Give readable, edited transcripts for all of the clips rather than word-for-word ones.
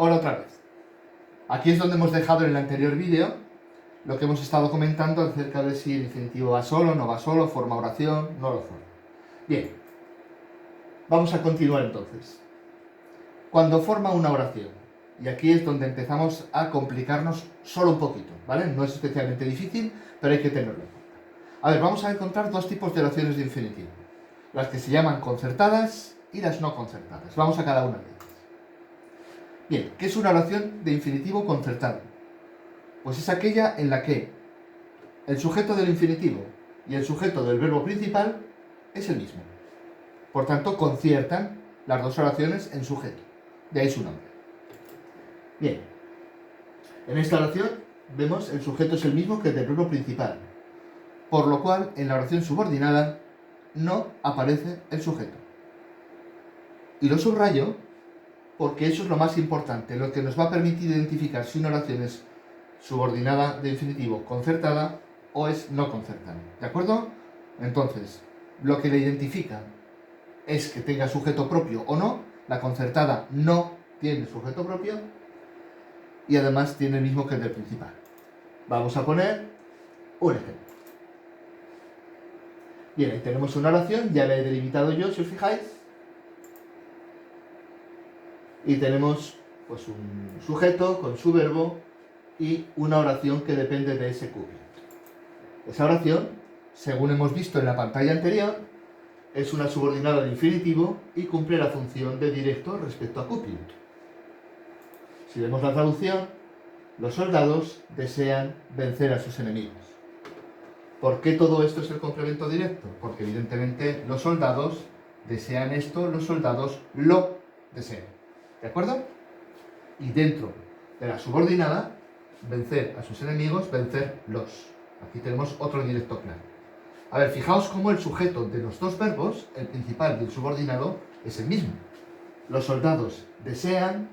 Hola otra vez. Aquí es donde hemos dejado en el anterior vídeo lo que hemos estado comentando acerca de si el infinitivo va solo, no va solo, forma oración, no lo forma. Bien, vamos a continuar entonces. Cuando forma una oración, y aquí es donde empezamos a complicarnos solo un poquito, ¿vale? No es especialmente difícil, pero hay que tenerlo en cuenta. A ver, vamos a encontrar dos tipos de oraciones de infinitivo. Las que se llaman concertadas y las no concertadas. Vamos a cada una de ellas. Bien, ¿qué es una oración de infinitivo concertado? Pues es aquella en la que el sujeto del infinitivo y el sujeto del verbo principal es el mismo. Por tanto, conciertan las dos oraciones en sujeto. De ahí su nombre. Bien, en esta oración vemos el sujeto es el mismo que el del verbo principal, por lo cual en la oración subordinada no aparece el sujeto. Y lo subrayo porque eso es lo más importante, lo que nos va a permitir identificar si una oración es subordinada de infinitivo concertada o es no concertada. ¿De acuerdo? Entonces, lo que le identifica es que tenga sujeto propio o no. La concertada no tiene sujeto propio y además tiene el mismo que el del principal. Vamos a poner un ejemplo. Bien, ahí tenemos una oración, ya la he delimitado yo, si os fijáis. Y tenemos pues un sujeto con su verbo y una oración que depende de ese cupio. Esa oración, según hemos visto en la pantalla anterior, es una subordinada de infinitivo y cumple la función de directo respecto a cupio. Si vemos la traducción, los soldados desean vencer a sus enemigos. ¿Por qué todo esto es el complemento directo? Porque evidentemente los soldados desean esto, los soldados lo desean. ¿De acuerdo? Y dentro de la subordinada, vencer a sus enemigos, vencerlos. Aquí tenemos otro directo claro. A ver, fijaos cómo el sujeto de los dos verbos, el principal y el subordinado, es el mismo. Los soldados desean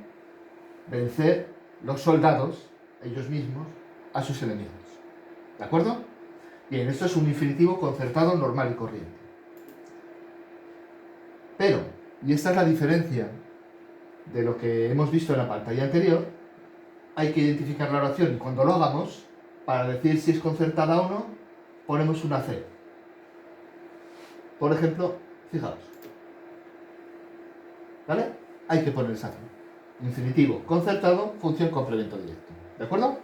vencer, los soldados, ellos mismos, a sus enemigos. ¿De acuerdo? Bien, esto es un infinitivo concertado, normal y corriente. Pero, y esta es la diferencia de lo que hemos visto en la pantalla anterior, hay que identificar la oración y cuando lo hagamos, para decir si es concertada o no, ponemos una C. Por ejemplo, fijaos. ¿Vale? Hay que poner esa C. Infinitivo concertado, función complemento directo. ¿De acuerdo?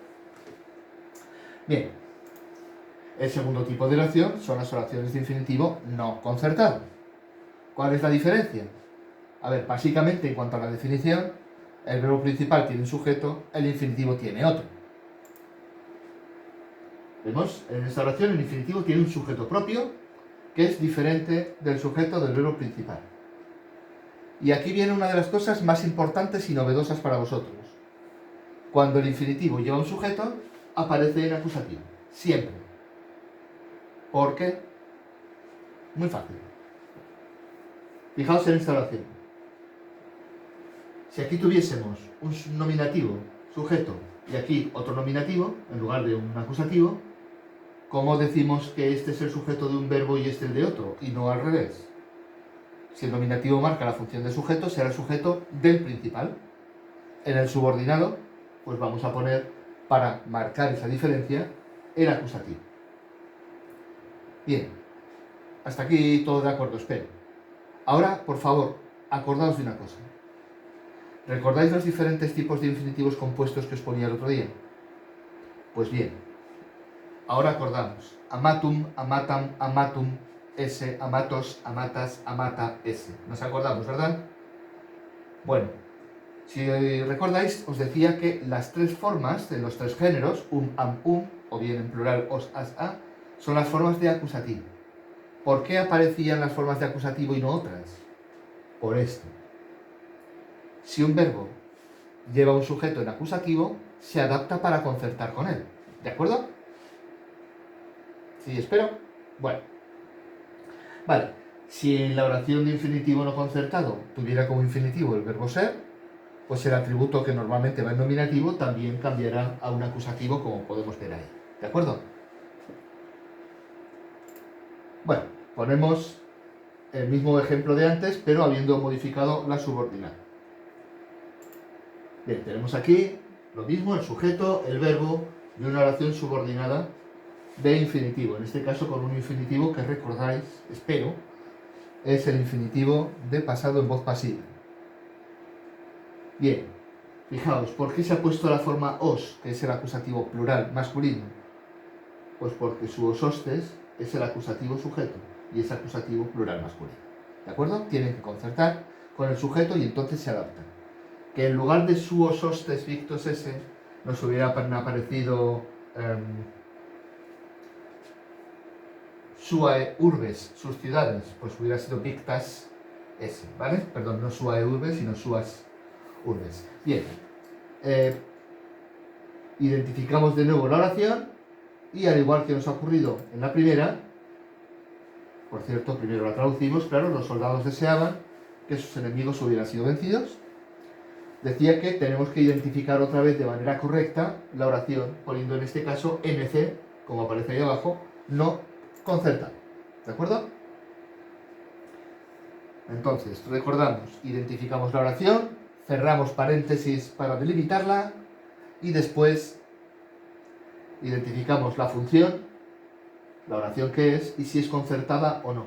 Bien. El segundo tipo de oración son las oraciones de infinitivo no concertado. ¿Cuál es la diferencia? A ver, básicamente en cuanto a la definición, el verbo principal tiene un sujeto, el infinitivo tiene otro. Vemos, en esta oración el infinitivo tiene un sujeto propio que es diferente del sujeto del verbo principal. Y aquí viene una de las cosas más importantes y novedosas para vosotros. Cuando el infinitivo lleva un sujeto, aparece en acusativo. Siempre. ¿Por qué? Muy fácil. Fijaos en esta oración. Si aquí tuviésemos un nominativo, sujeto, y aquí otro nominativo, en lugar de un acusativo, ¿cómo decimos que este es el sujeto de un verbo y este el de otro? Y no al revés. Si el nominativo marca la función de sujeto, será el sujeto del principal. En el subordinado, pues vamos a poner, para marcar esa diferencia, el acusativo. Bien, hasta aquí todo de acuerdo, espero. Ahora, por favor, acordaos de una cosa. ¿Recordáis los diferentes tipos de infinitivos compuestos que os ponía el otro día? Pues bien, ahora acordamos. Amatum, amatam, amatum, ese, amatos, amatas, amata, ese. ¿Nos acordamos, verdad? Bueno, si recordáis, os decía que las tres formas de los tres géneros, am, o bien en plural os, as, a, son las formas de acusativo. ¿Por qué aparecían las formas de acusativo y no otras? Por esto. Si un verbo lleva un sujeto en acusativo, se adapta para concertar con él. ¿De acuerdo? Sí, espero. Bueno. Vale. Si en la oración de infinitivo no concertado tuviera como infinitivo el verbo ser, pues el atributo que normalmente va en nominativo también cambiará a un acusativo, como podemos ver ahí. ¿De acuerdo? Bueno, ponemos el mismo ejemplo de antes, pero habiendo modificado la subordinada. Bien, tenemos aquí lo mismo, el sujeto, el verbo y una oración subordinada de infinitivo. En este caso con un infinitivo que recordáis, espero, es el infinitivo de pasado en voz pasiva. Bien, fijaos, ¿por qué se ha puesto la forma os, que es el acusativo plural masculino? Pues porque su osostes es el acusativo sujeto y es acusativo plural masculino. ¿De acuerdo? Tienen que concertar con el sujeto y entonces se adaptan. Que en lugar de su osostes victos esse nos hubiera aparecido suae urbes, sus ciudades, pues hubiera sido victas esse, ¿vale? Perdón, no suae urbes, sino suas urbes. Bien, identificamos de nuevo la oración y al igual que nos ha ocurrido en la primera, por cierto, primero la traducimos, claro, los soldados deseaban que sus enemigos hubieran sido vencidos. Decía que tenemos que identificar otra vez de manera correcta la oración, poniendo en este caso NC, como aparece ahí abajo, no concertado. ¿De acuerdo? Entonces, recordamos, identificamos la oración, cerramos paréntesis para delimitarla y después identificamos la función, la oración que es y si es concertada o no.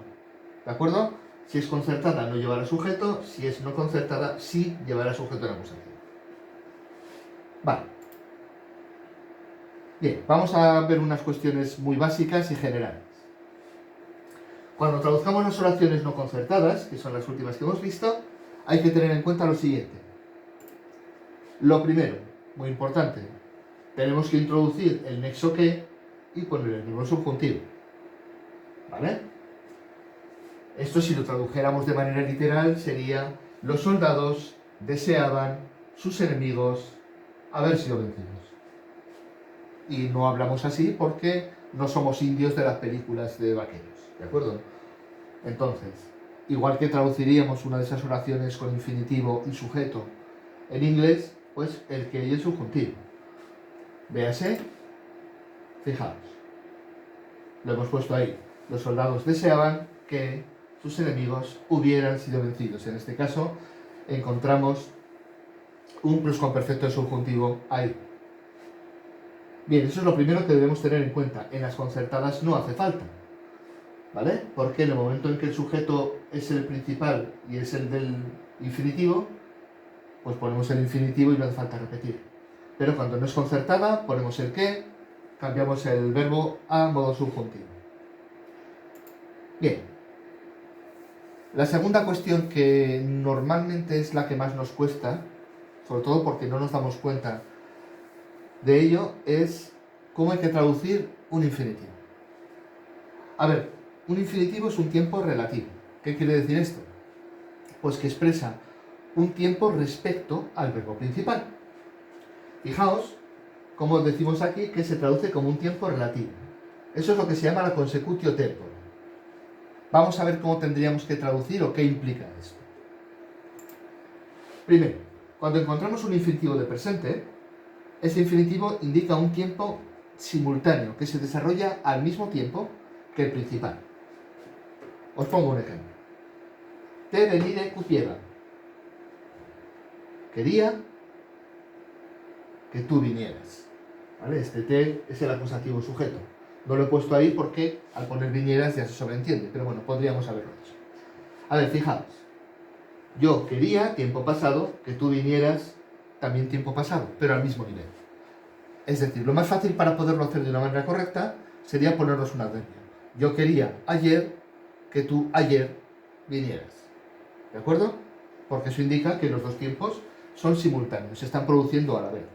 ¿De acuerdo? Si es concertada no llevará sujeto, si es no concertada sí llevará sujeto en acusación. Vale. Bien, vamos a ver unas cuestiones muy básicas y generales. Cuando traduzcamos las oraciones no concertadas, que son las últimas que hemos visto, hay que tener en cuenta lo siguiente. Lo primero, muy importante, tenemos que introducir el nexo que y poner el verbo subjuntivo. ¿Vale? Esto, si lo tradujéramos de manera literal, sería: los soldados deseaban sus enemigos haber sido vencidos. Y no hablamos así porque no somos indios de las películas de vaqueros, ¿de acuerdo? Entonces, igual que traduciríamos una de esas oraciones con infinitivo y sujeto en inglés, pues el que y el subjuntivo. Véase, fijaos, lo hemos puesto ahí. Los soldados deseaban que sus enemigos hubieran sido vencidos. En este caso, encontramos un pluscuamperfecto de subjuntivo ahí. Bien, eso es lo primero que debemos tener en cuenta. En las concertadas no hace falta, ¿vale? Porque en el momento en que el sujeto es el principal y es el del infinitivo, pues ponemos el infinitivo y no hace falta repetir. Pero cuando no es concertada, ponemos el que, cambiamos el verbo a modo subjuntivo. Bien. La segunda cuestión, que normalmente es la que más nos cuesta, sobre todo porque no nos damos cuenta de ello, es cómo hay que traducir un infinitivo. A ver, un infinitivo es un tiempo relativo. ¿Qué quiere decir esto? Pues que expresa un tiempo respecto al verbo principal. Fijaos cómo decimos aquí que se traduce como un tiempo relativo. Eso es lo que se llama la consecutio tempore. Vamos a ver cómo tendríamos que traducir o qué implica esto. Primero, cuando encontramos un infinitivo de presente, ese infinitivo indica un tiempo simultáneo que se desarrolla al mismo tiempo que el principal. Os pongo un ejemplo. Te venire cupiera. Quería que tú vinieras. ¿Vale? Este te es el acusativo sujeto. No lo he puesto ahí porque al poner vinieras ya se sobreentiende, pero bueno, podríamos haberlo hecho. A ver, fijaos. Yo quería, tiempo pasado, que tú vinieras también tiempo pasado, pero al mismo nivel. Es decir, lo más fácil para poderlo hacer de una manera correcta sería ponernos un adverbio. Yo quería ayer que tú ayer vinieras. ¿De acuerdo? Porque eso indica que los dos tiempos son simultáneos, se están produciendo a la vez.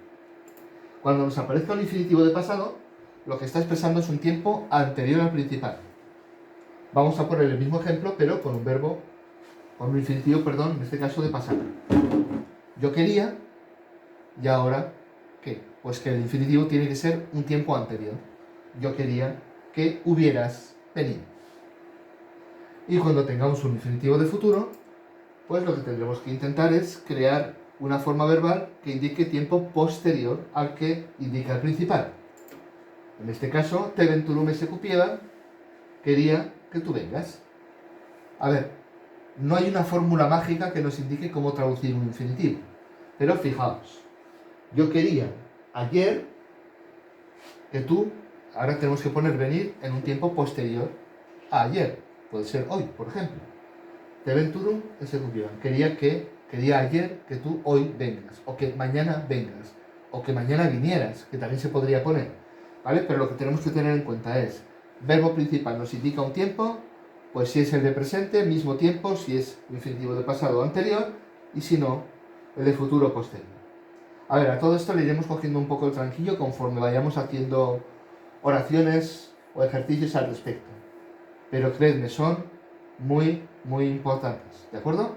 Cuando nos aparezca un infinitivo de pasado, lo que está expresando es un tiempo anterior al principal. Vamos a poner el mismo ejemplo, pero con un verbo, con un infinitivo, perdón, en este caso de pasado. Yo quería, y ahora, ¿qué? Pues que el infinitivo tiene que ser un tiempo anterior. Yo quería que hubieras venido. Y cuando tengamos un infinitivo de futuro, pues lo que tendremos que intentar es crear una forma verbal que indique tiempo posterior al que indica el principal. En este caso, te ventulume se cupiera, quería que tú vengas. A ver, no hay una fórmula mágica que nos indique cómo traducir un infinitivo. Pero fijaos, Yo quería ayer que tú, ahora tenemos que poner venir en un tiempo posterior a ayer. Puede ser hoy, por ejemplo. Te venturum execution. Quería ayer que tú hoy vengas, o que mañana vengas, o que mañana vinieras, que también se podría poner, ¿vale? Pero lo que tenemos que tener en cuenta es, verbo principal nos indica un tiempo, pues si es el de presente, mismo tiempo, si es infinitivo de pasado o anterior, y si no, el de futuro o posterior. A ver, a todo esto le iremos cogiendo un poco el tranquillo conforme vayamos haciendo oraciones o ejercicios al respecto. Pero creedme, son muy, muy importantes, ¿de acuerdo?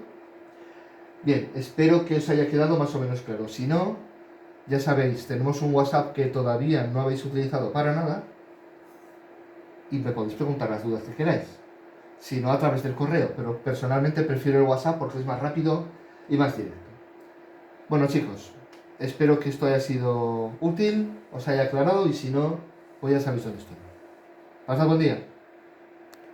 Bien, espero que os haya quedado más o menos claro. Si no, ya sabéis, tenemos un WhatsApp que todavía no habéis utilizado para nada y me podéis preguntar las dudas que queráis. Si no, a través del correo, pero personalmente prefiero el WhatsApp porque es más rápido y más directo. Bueno, chicos, espero que esto haya sido útil, os haya aclarado y si no, pues ya sabéis dónde estoy. Pasad buen día.